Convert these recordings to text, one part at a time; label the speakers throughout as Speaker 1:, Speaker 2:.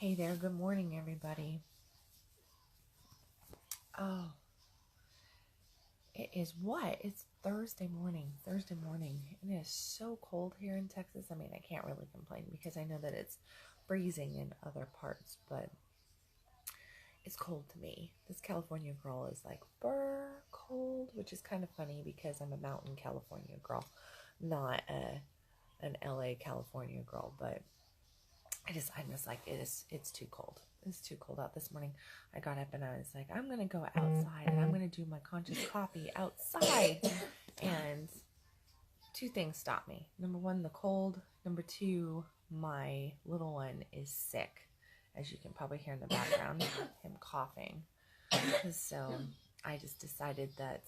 Speaker 1: Hey there, good morning, everybody. Oh, it is what? It's Thursday morning. It is so cold here in Texas. I mean, I can't really complain because I know that it's freezing in other parts, but it's cold to me. This California girl is like burr cold, which is kind of funny because I'm a mountain California girl, not an LA California girl, but I'm just like, it's too cold. It's too cold out this morning. I got up and I was like, I'm going to go outside and I'm going to do my conscious coffee outside. And two things stopped me. Number one, the cold. Number two, my little one is sick. As you can probably hear in the background, him coughing. So I just decided that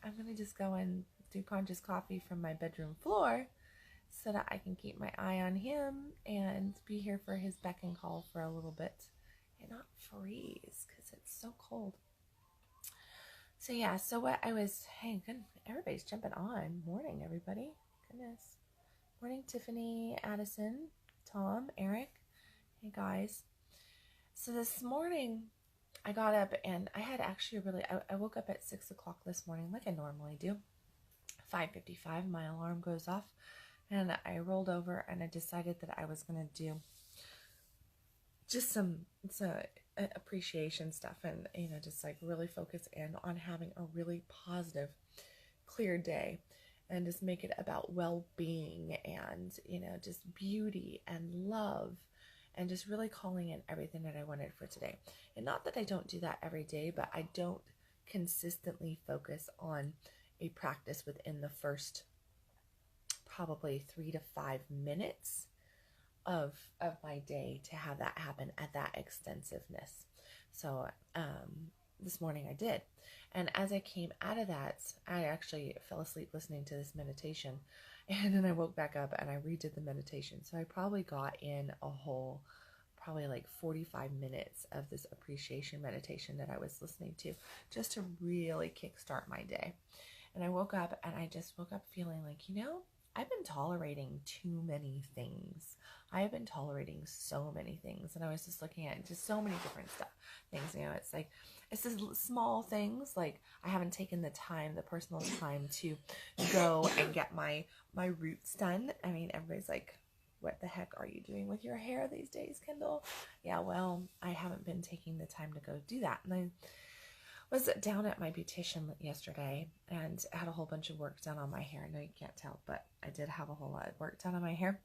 Speaker 1: I'm going to just go and do conscious coffee from my bedroom floor so that I can keep my eye on him and be here for his beck and call for a little bit and not freeze because it's so cold. So yeah, hey, good, everybody's jumping on. Morning, everybody. Goodness. Morning, Tiffany, Addison, Tom, Eric. Hey, guys. So this morning, I got up and I had actually I woke up at 6 o'clock this morning like I normally do. 5:55, my alarm goes off. And I rolled over and I decided that I was going to do just some appreciation stuff and, just like really focus in on having a really positive, clear day and just make it about well-being and, just beauty and love and just really calling in everything that I wanted for today. And not that I don't do that every day, but I don't consistently focus on a practice within the first probably 3 to 5 minutes of my day to have that happen at that extensiveness. So this morning I did. And as I came out of that, I actually fell asleep listening to this meditation. And then I woke back up and I redid the meditation. So I probably got in a whole, probably like 45 minutes of this appreciation meditation that I was listening to just to really kickstart my day. And I woke up and I just woke up feeling like, I've been tolerating too many things. I have been tolerating so many things. And I was just looking at just so many different things. It's like, it's just small things. Like I haven't taken the personal time to go and get my roots done. I mean, everybody's like, what the heck are you doing with your hair these days, Kendal? Yeah, well, I haven't been taking the time to go do that. And I was down at my beautician yesterday and had a whole bunch of work done on my hair. I know you can't tell, but I did have a whole lot of work done on my hair.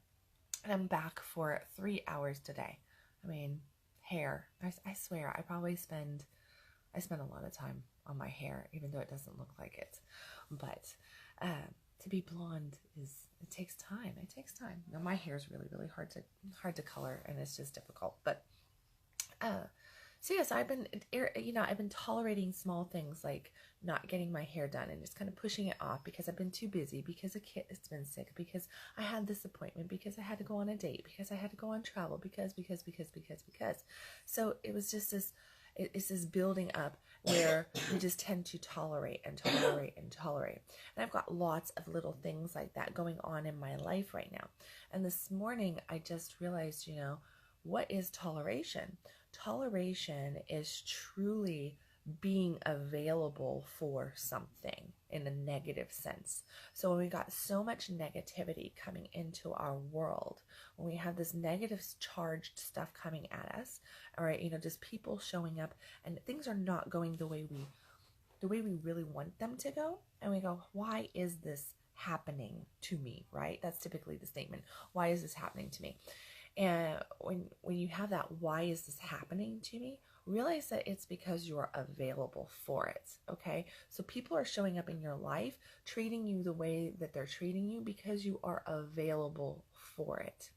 Speaker 1: And I'm back for 3 hours today. I mean, hair. I swear, I spend a lot of time on my hair, even though it doesn't look like it. But to be blonde it takes time. It takes time. Now, my hair is really, really hard to color, and it's just difficult. But so yes, I've been tolerating small things like not getting my hair done and just kind of pushing it off because I've been too busy, because a kid has been sick, because I had this appointment, because I had to go on a date, because I had to go on travel, because. So it was just it's this building up where we just tend to tolerate. And I've got lots of little things like that going on in my life right now. And this morning I just realized, what is toleration? Toleration is truly being available for something in a negative sense. So when we got so much negativity coming into our world, when we have this negative charged stuff coming at us, all right, just people showing up and things are not going the way we really want them to go, and we go, why is this happening to me, right? That's typically the statement. Why is this happening to me? And when you have that, why is this happening to me? Realize that it's because you're available for it, okay? So people are showing up in your life, treating you the way that they're treating you because you are available for it.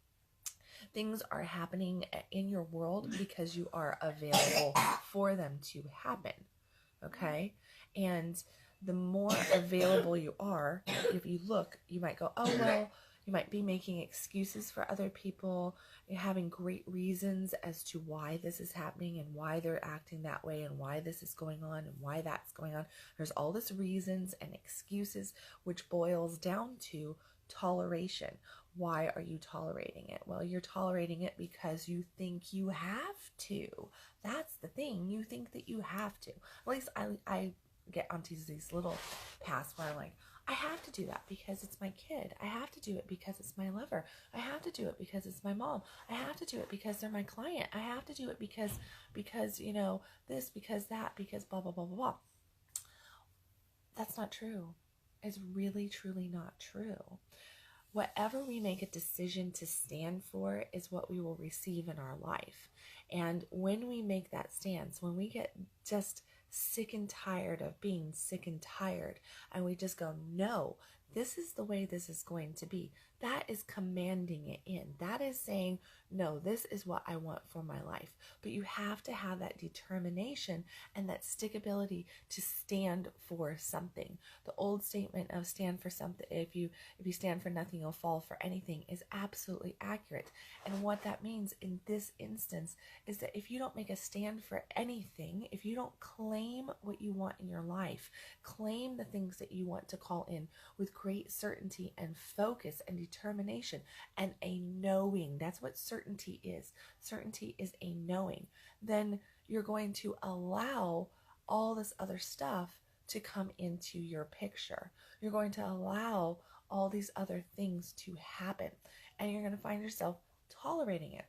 Speaker 1: Things are happening in your world because you are available for them to happen, okay? And the more available you are, if you look, you might go, oh, well, you might be making excuses for other people, having great reasons as to why this is happening and why they're acting that way and why this is going on and why that's going on. There's all this reasons and excuses, which boils down to toleration. Why are you tolerating it? Well, you're tolerating it because you think you have to. That's the thing. You think that you have to. At least I get onto these little paths where I'm like, I have to do that because it's my kid. I have to do it because it's my lover. I have to do it because it's my mom. I have to do it because they're my client. I have to do it because this, because that, because blah, blah, blah, blah, blah. That's not true. It's really, truly not true. Whatever we make a decision to stand for is what we will receive in our life. And when we make that stance, when we get just sick and tired of being sick and tired, and we just go, no, this is the way this is going to be, that is commanding it in. That is saying, no, this is what I want for my life. But you have to have that determination and that stickability to stand for something. The old statement of stand for something, if you stand for nothing, you'll fall for anything, is absolutely accurate. And what that means in this instance is that if you don't make a stand for anything, if you don't claim what you want in your life, claim the things that you want to call in with great certainty and focus and determination and a knowing, that's what certainty is. Certainty is a knowing. Then you're going to allow all this other stuff to come into your picture. You're going to allow all these other things to happen, and you're going to find yourself tolerating it.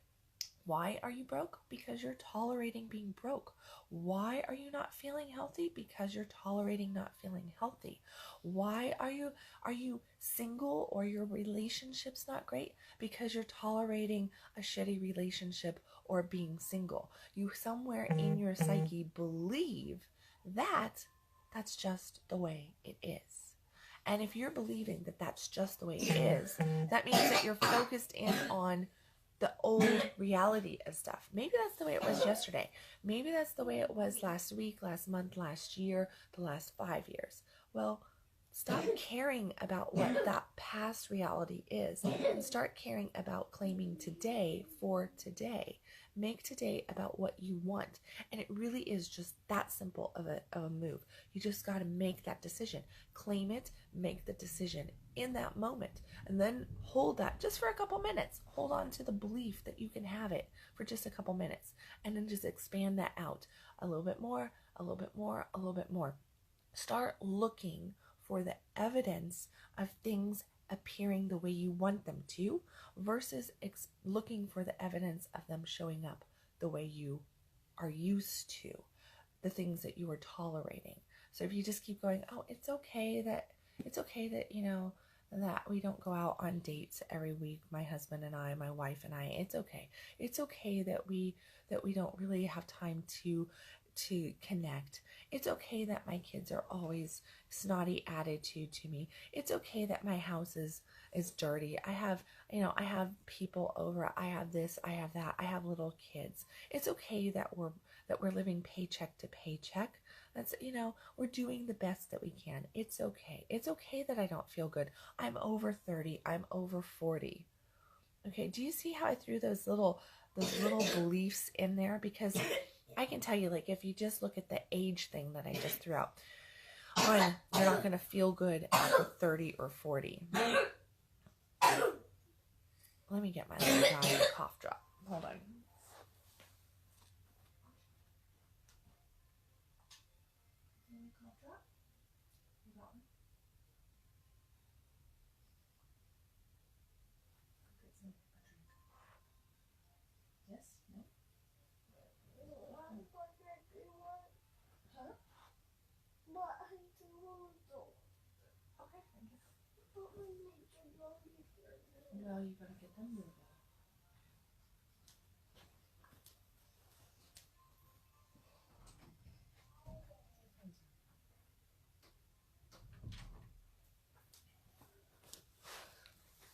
Speaker 1: Why are you broke? Because you're tolerating being broke. Why are you not feeling healthy? Because you're tolerating not feeling healthy. Why are you single or your relationship's not great? Because you're tolerating a shitty relationship or being single. You somewhere in your psyche believe that that's just the way it is. And if you're believing that that's just the way it is, that means that you're focused in on the old reality of stuff. Maybe that's the way it was yesterday. Maybe that's the way it was last week, last month, last year, the last 5 years. Well, stop caring about what that past reality is and start caring about claiming today for today. Make today about what you want. And it really is just that simple of a move. You just got to make that decision. Claim it, make the decision in that moment, and then hold that just for a couple minutes. Hold on to the belief that you can have it for just a couple minutes, and then just expand that out a little bit more, a little bit more, a little bit more. Start looking for the evidence of things appearing the way you want them to versus looking for the evidence of them showing up the way you are used to, the things that you are tolerating. So if you just keep going, oh, it's okay that that we don't go out on dates every week, my husband and I, my wife and I, it's okay. It's okay that we don't really have time to connect. It's okay that my kids are always snotty attitude to me. It's okay that my house is dirty. I have people over. I have this, I have that. I have little kids. It's okay that we're living paycheck to paycheck. That's, we're doing the best that we can. It's okay. It's okay that I don't feel good. I'm over 30. I'm over 40. Okay. Do you see how I threw those little beliefs in there? Because I can tell you, like, if you just look at the age thing that I just threw out, one, you're not going to feel good after 30 or 40. Let me get my little Johnny cough drop. Hold on. Well, you gotta get them moving.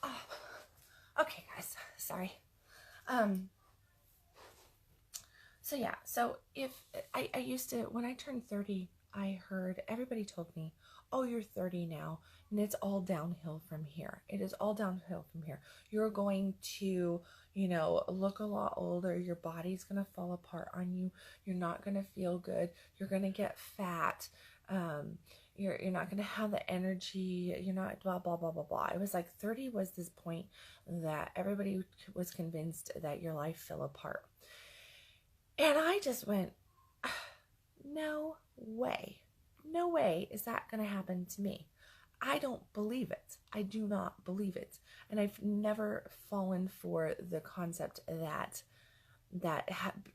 Speaker 1: Oh, okay, guys. Sorry. So yeah. So if I used to, when I turned 30, I heard everybody told me, "Oh, you're 30 now, and it's all downhill from here. It is all downhill from here. You're going to, look a lot older. Your body's going to fall apart on you. You're not going to feel good. You're going to get fat. you're not going to have the energy, you're not blah, blah, blah, blah, blah. It was like 30 was this point that everybody was convinced that your life fell apart. And I just went, no way. No way is that going to happen to me. I don't believe it. I do not believe it. And I've never fallen for the concept that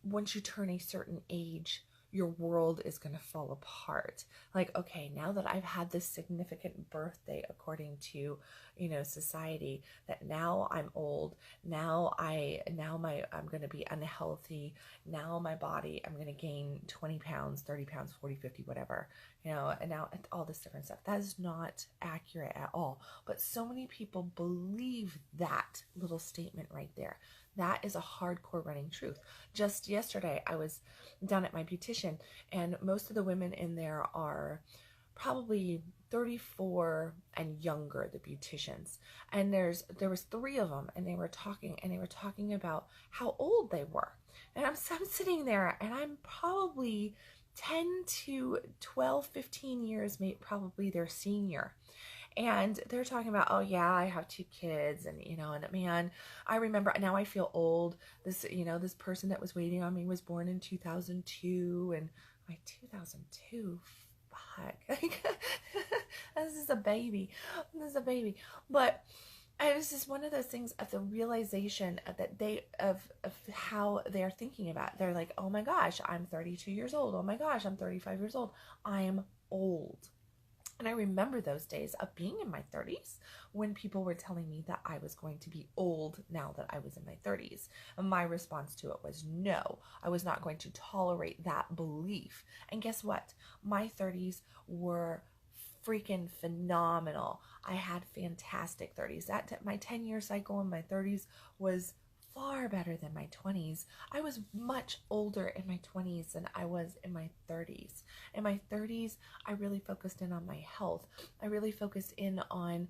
Speaker 1: once you turn a certain age, your world is going to fall apart. Like, okay, now that I've had this significant birthday according to, society, that now I'm old, now I'm going to be unhealthy, now my body, I'm going to gain 20 pounds, 30 pounds, 40, 50, whatever, and now all this different stuff. That is not accurate at all. But so many people believe that little statement right there. That is a hardcore running truth. Just yesterday, I was down at my beautician, and most of the women in there are probably 34 and younger, the beauticians. And there was 3 of them, and they were talking about how old they were. And I'm sitting there, and I'm probably 10 to 12, 15 years, maybe probably their senior. And they're talking about, oh yeah, I have 2 kids, and and man, I remember, now I feel old. This, this person that was waiting on me was born in 2002, and my 2002, fuck, this is a baby. But it was just one of those things of the realization of how they're thinking about it. They're like, oh my gosh, I'm 32 years old. Oh my gosh, I'm 35 years old. I'm old. And I remember those days of being in my 30s when people were telling me that I was going to be old now that I was in my 30s. And my response to it was no, I was not going to tolerate that belief. And guess what? My 30s were freaking phenomenal. I had fantastic 30s. My 10-year cycle in my 30s was far better than my 20s. I was much older in my 20s than I was in my 30s. In my 30s, I really focused in on my health. I really focused in on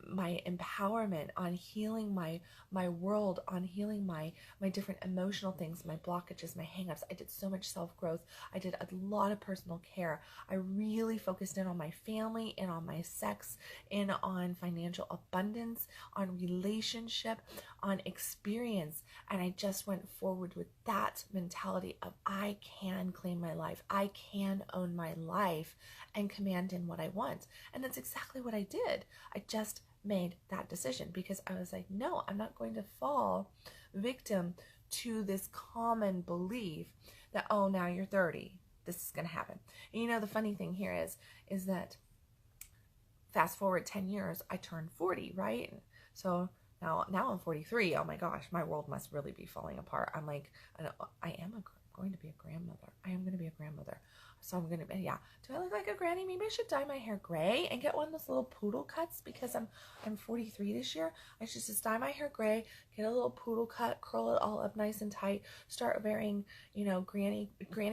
Speaker 1: my empowerment, on healing my world, on healing my different emotional things, my blockages, my hangups. I did so much self-growth. I did a lot of personal care. I really focused in on my family, and on my sex, and on financial abundance, on relationship, on experience. And I just went forward with that mentality of, I can claim my life. I can own my life and command in what I want. And that's exactly what I did. I just made that decision because I was like, no, I'm not going to fall victim to this common belief that, oh, now you're 30, this is going to happen. And the funny thing here is that fast forward 10 years, I turned 40, right? So now I'm 43. Oh my gosh, my world must really be falling apart. I'm like, I am going to be a grandmother. I am going to be a grandmother. So I'm going to be, yeah. Do I look like a granny? Maybe I should dye my hair gray and get one of those little poodle cuts because I'm 43 this year. I should just dye my hair gray, get a little poodle cut, curl it all up nice and tight, start wearing, granny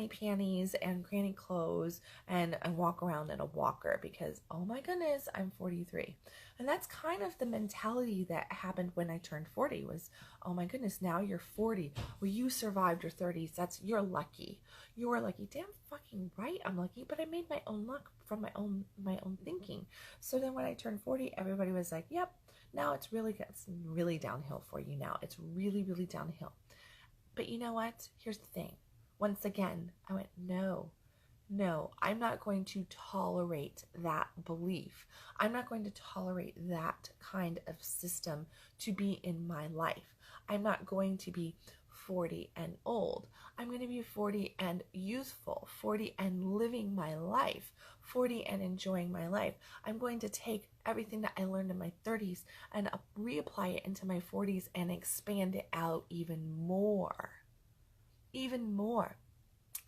Speaker 1: panties and granny clothes, and walk around in a walker because, oh my goodness, I'm 43. And that's kind of the mentality that happened when I turned 40 was, oh my goodness, now you're 40. Well, you survived your 30s. You're lucky. You're lucky. Damn fucking right, I'm lucky, but I made my own luck from my own thinking. So then when I turned 40, everybody was like, yep, now it's really downhill for you now. It's really, really downhill. But you know what? Here's the thing. Once again, I went, no, I'm not going to tolerate that belief. I'm not going to tolerate that kind of system to be in my life. I'm not going to be 40 and old. I'm going to be 40 and youthful, 40 and living my life, 40 and enjoying my life. I'm going to take everything that I learned in my 30s and reapply it into my 40s and expand it out even more.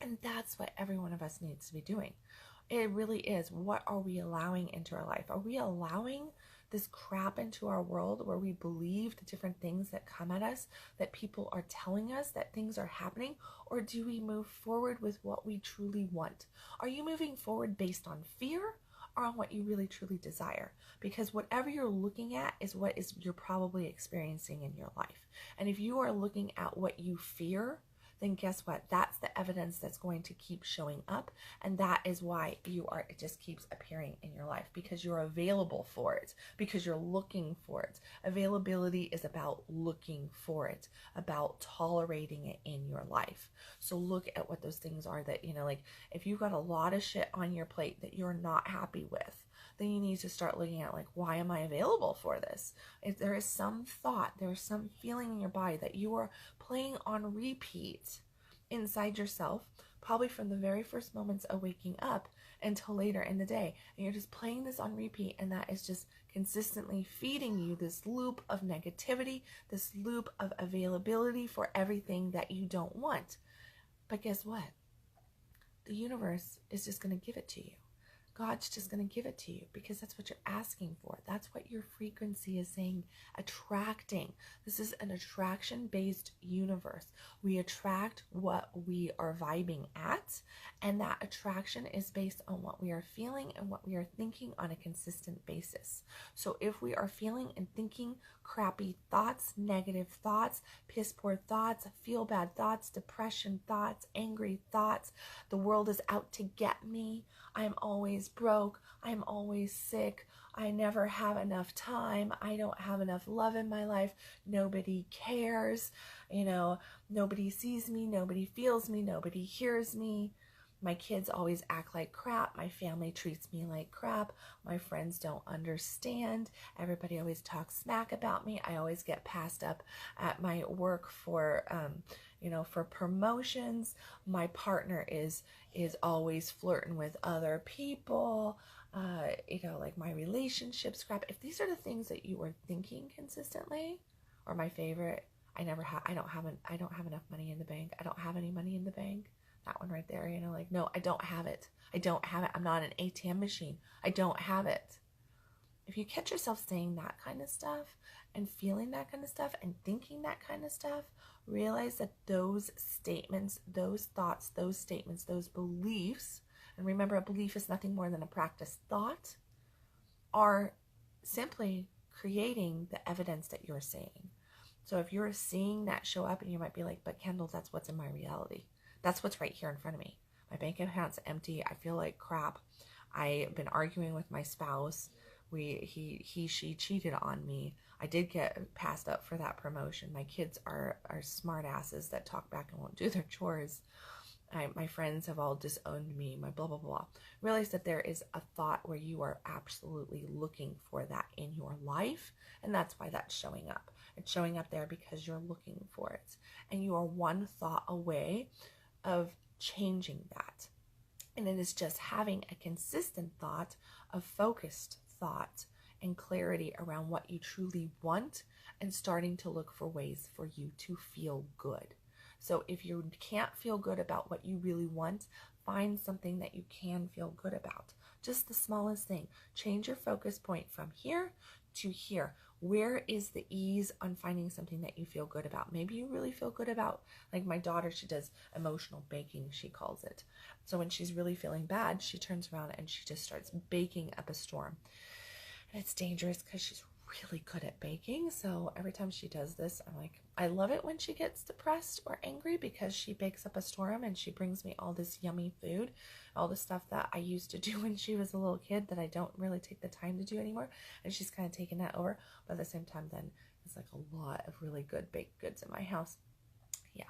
Speaker 1: And that's what every one of us needs to be doing. It really is. What are we allowing into our life? Are we allowing this crap into our world where we believe the different things that come at us, that people are telling us that things are happening? Or do we move forward with what we truly want? Are you moving forward based on fear or on what you really truly desire? Because whatever you're looking at is what you're probably experiencing in your life. And if you are looking at what you fear, then guess what? That's the evidence that's going to keep showing up. And that is why it just keeps appearing in your life, because you're available for it, because you're looking for it. Availability is about looking for it, about tolerating it in your life. So look at what those things are that, like if you've got a lot of shit on your plate that you're not happy with, then you need to start looking at, like, why am I available for this? If there is some thought, there is some feeling in your body that you are playing on repeat inside yourself, probably from the very first moments of waking up until later in the day, and you're just playing this on repeat, and that is just consistently feeding you this loop of negativity, this loop of availability for everything that you don't want. But guess what? The universe is just going to give it to you. God's just going to give it to you because that's what you're asking for. That's what your frequency is saying, attracting. This is an attraction-based universe. We attract what we are vibing at, and that attraction is based on what we are feeling and what we are thinking on a consistent basis. So if we are feeling and thinking crappy thoughts, negative thoughts, piss poor thoughts, feel bad thoughts, depression thoughts, angry thoughts, the world is out to get me, I'm always broke, I'm always sick, I never have enough time, I don't have enough love in my life, nobody cares, nobody sees me, nobody feels me, nobody hears me, my kids always act like crap, my family treats me like crap, my friends don't understand, everybody always talks smack about me, I always get passed up at my work for for promotions, my partner is always flirting with other people, like my relationship's crap. If these are the things that you are thinking consistently, or my favorite, I don't have enough money in the bank, I don't have any money in the bank, that one right there, no, I don't have it, I'm not an ATM machine, I don't have it. If you catch yourself saying that kind of stuff and feeling that kind of stuff and thinking that kind of stuff, realize that those statements, those thoughts, those statements, those beliefs, and remember, a belief is nothing more than a practiced thought, are simply creating the evidence that you're seeing. So if you're seeing that show up, and you might be like, but Kendal, that's what's in my reality. That's what's right here in front of me. My bank account's empty. I feel like crap. I've been arguing with my spouse. She cheated on me. I did get passed up for that promotion. My kids are smart asses that talk back and won't do their chores. My friends have all disowned me, my blah, blah, blah. Realize that there is a thought where you are absolutely looking for that in your life, and that's why that's showing up. It's showing up there because you're looking for it, and you are one thought away of changing that. And it is just having a consistent thought, a focused thought, and clarity around what you truly want, and starting to look for ways for you to feel good. So if you can't feel good about what you really want, find something that you can feel good about. Just the smallest thing. Change your focus point from here to here. Where is the ease on finding something that you feel good about? Maybe you really feel good about, like my daughter, she does emotional baking, she calls it. So when she's really feeling bad, she turns around and she just starts baking up a storm. And it's dangerous because she's really good at baking. So every time she does this, I'm like, I love it when she gets depressed or angry, because she bakes up a storm and she brings me all this yummy food, all the stuff that I used to do when she was a little kid that I don't really take the time to do anymore. And she's kind of taken that over. But at the same time, then it's like a lot of really good baked goods in my house. Yeah.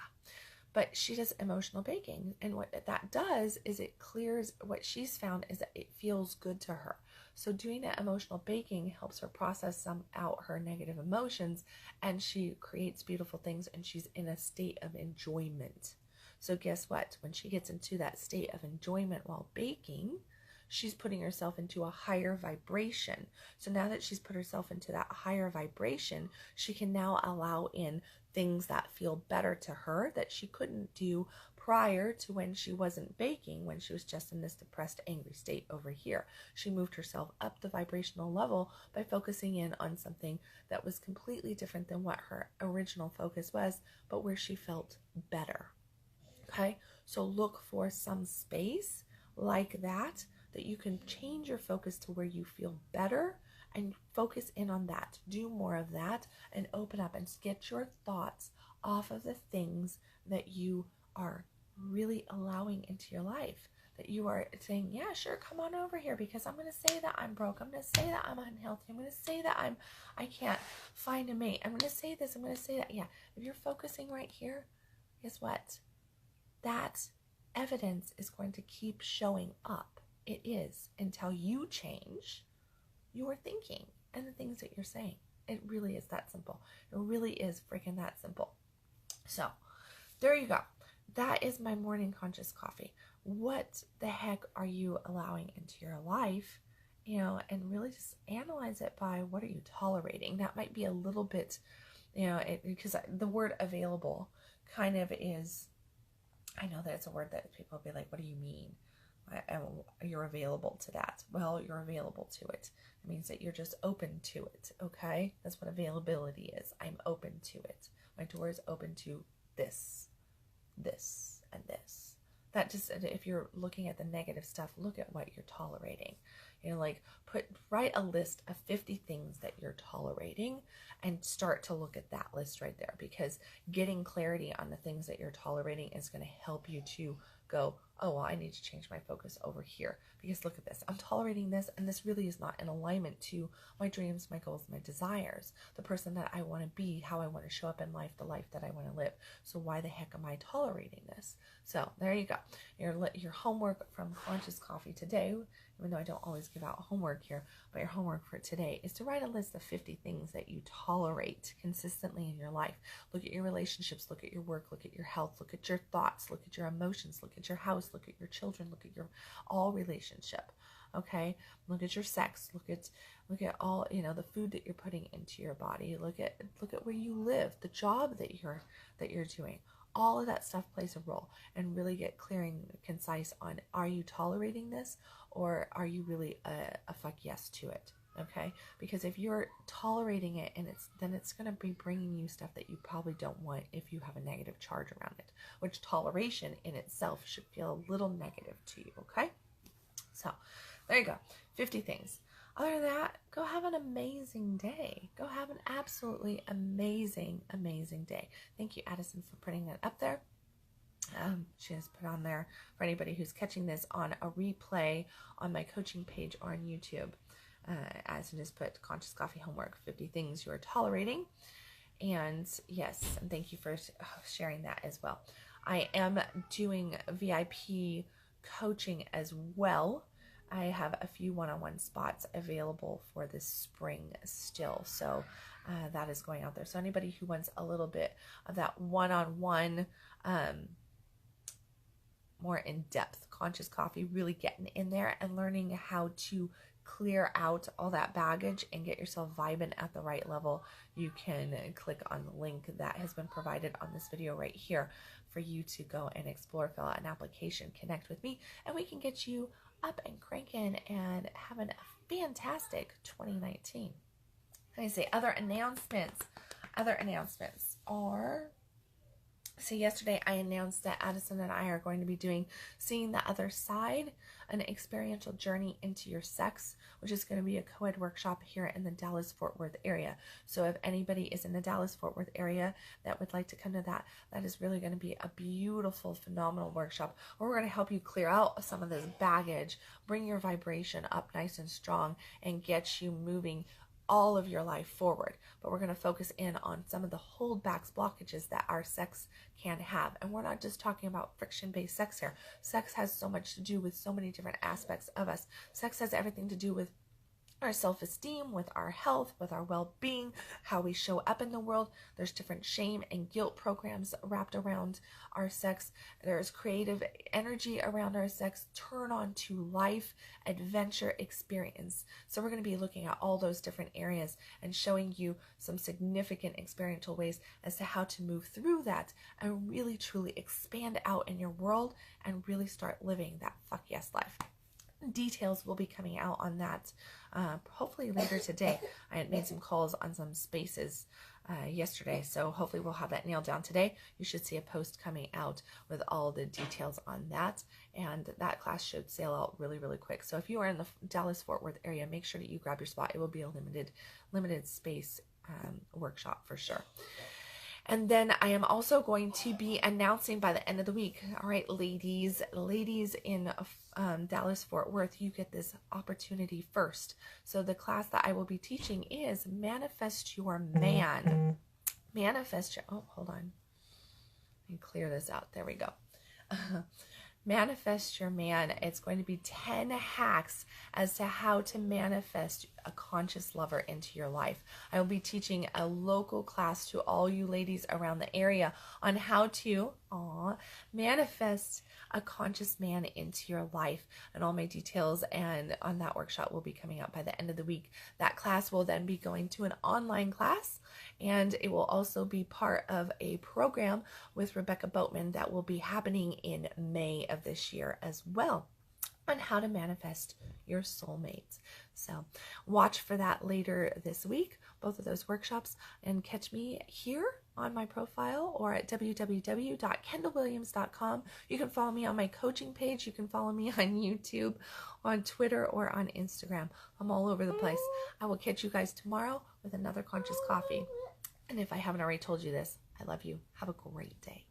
Speaker 1: But she does emotional baking, and what that does is it clears, what she's found is that it feels good to her. So doing that emotional baking helps her process out her negative emotions, and she creates beautiful things, and she's in a state of enjoyment. So guess what? When she gets into that state of enjoyment while baking, she's putting herself into a higher vibration. So now that she's put herself into that higher vibration, she can now allow in things that feel better to her that she couldn't do prior to when she wasn't baking, when she was just in this depressed, angry state over here. She moved herself up the vibrational level by focusing in on something that was completely different than what her original focus was, but where she felt better. Okay, so look for some space like that you can change your focus to where you feel better, and focus in on that. Do more of that and open up and get your thoughts off of the things that you are really allowing into your life, that you are saying, yeah, sure, come on over here, because I'm going to say that I'm broke. I'm going to say that I'm unhealthy. I'm going to say that I can't find a mate. I'm going to say this. I'm going to say that. Yeah. If you're focusing right here, guess what? That evidence is going to keep showing up. It is, until you change your thinking and the things that you're saying. It really is that simple. It really is freaking that simple. So there you go. That is my morning conscious coffee. What the heck are you allowing into your life? And really just analyze it by, what are you tolerating? That might be a little bit, because the word available kind of is, I know that it's a word that people will be like, what do you mean? You're available to that. Well, you're available to it. It means that you're just open to it, okay? That's what availability is. I'm open to it. My door is open to this, and this. That just, if you're looking at the negative stuff, look at what you're tolerating. Write a list of 50 things that you're tolerating and start to look at that list right there, because getting clarity on the things that you're tolerating is going to help you to go, oh, well, I need to change my focus over here, because look at this. I'm tolerating this, and this really is not in alignment to my dreams, my goals, my desires, the person that I want to be, how I want to show up in life, the life that I want to live. So why the heck am I tolerating this? So there you go. Your homework from Conscious Coffee today, even though I don't always give out homework here, but your homework for today is to write a list of 50 things that you tolerate consistently in your life. Look at your relationships, look at your work, look at your health, look at your thoughts, look at your emotions, look at your house, look at your children, look at your all relationship. Okay, look at your sex, look at all, the food that you're putting into your body, look at where you live, the job that you're doing. All of that stuff plays a role, and really get clear and concise on, are you tolerating this, or are you really a fuck yes to it? Okay, because if you're tolerating it, then it's going to be bringing you stuff that you probably don't want if you have a negative charge around it, which toleration in itself should feel a little negative to you. Okay, so there you go, 50 things. Other than that, go have an amazing day. Go have an absolutely amazing, amazing day. Thank you, Addison, for putting that up there. She has put on there for anybody who's catching this on a replay on my coaching page or on YouTube. Addison just put Conscious Coffee homework, 50 things you are tolerating. And yes, and thank you for sharing that as well. I am doing VIP coaching as well. I have a few one-on-one spots available for this spring still. So that is going out there. So anybody who wants a little bit of that one-on-one, more in-depth Conscious Coffee, really getting in there and learning how to clear out all that baggage and get yourself vibing at the right level, you can click on the link that has been provided on this video right here for you to go and explore, fill out an application, connect with me, and we can get you up and cranking and having a fantastic 2019. Can I say other announcements? Other announcements are, so yesterday I announced that Addison and I are going to be doing Seeing the Other Side, an experiential journey into your sex, which is going to be a co-ed workshop here in the Dallas-Fort Worth area. So if anybody is in the Dallas-Fort Worth area that would like to come to that, that is really going to be a beautiful, phenomenal workshop where we're going to help you clear out some of this baggage, bring your vibration up nice and strong, and get you moving all of your life forward. But we're going to focus in on some of the holdbacks, blockages that our sex can have. And we're not just talking about friction-based sex here. Sex has so much to do with so many different aspects of us. Sex has everything to do with our self-esteem, with our health, with our well-being, how we show up in the world. There's different shame and guilt programs wrapped around our sex. There's creative energy around our sex. Turn on to life, adventure, experience. So we're going to be looking at all those different areas and showing you some significant experiential ways as to how to move through that and really truly expand out in your world and really start living that fuck yes life. Details will be coming out on that hopefully later today. I had made some calls on some spaces yesterday, so hopefully we'll have that nailed down today. You should see a post coming out with all the details on that, and that class should sail out really, really quick. So if you are in the Dallas-Fort Worth area, make sure that you grab your spot. It will be a limited space workshop for sure. And then I am also going to be announcing by the end of the week. All right, ladies in Dallas, Fort Worth, you get this opportunity first. So the class that I will be teaching is Manifest Your Man. Manifest your, oh, hold on. Let me clear this out. There we go. Manifest Your Man. It's going to be 10 hacks as to how to manifest a conscious lover into your life. I will be teaching a local class to all you ladies around the area on how to manifest a conscious man into your life, and all my details and on that workshop will be coming out by the end of the week. That class will then be going to an online class, and it will also be part of a program with Rebecca Boatman that will be happening in May of this year as well, on how to manifest your soulmates. So watch for that later this week, both of those workshops, and catch me here on my profile or at www.kendalwilliams.com. You can follow me on my coaching page. You can follow me on YouTube, on Twitter, or on Instagram. I'm all over the place. I will catch you guys tomorrow with another Conscious Coffee. And if I haven't already told you this, I love you. Have a great day.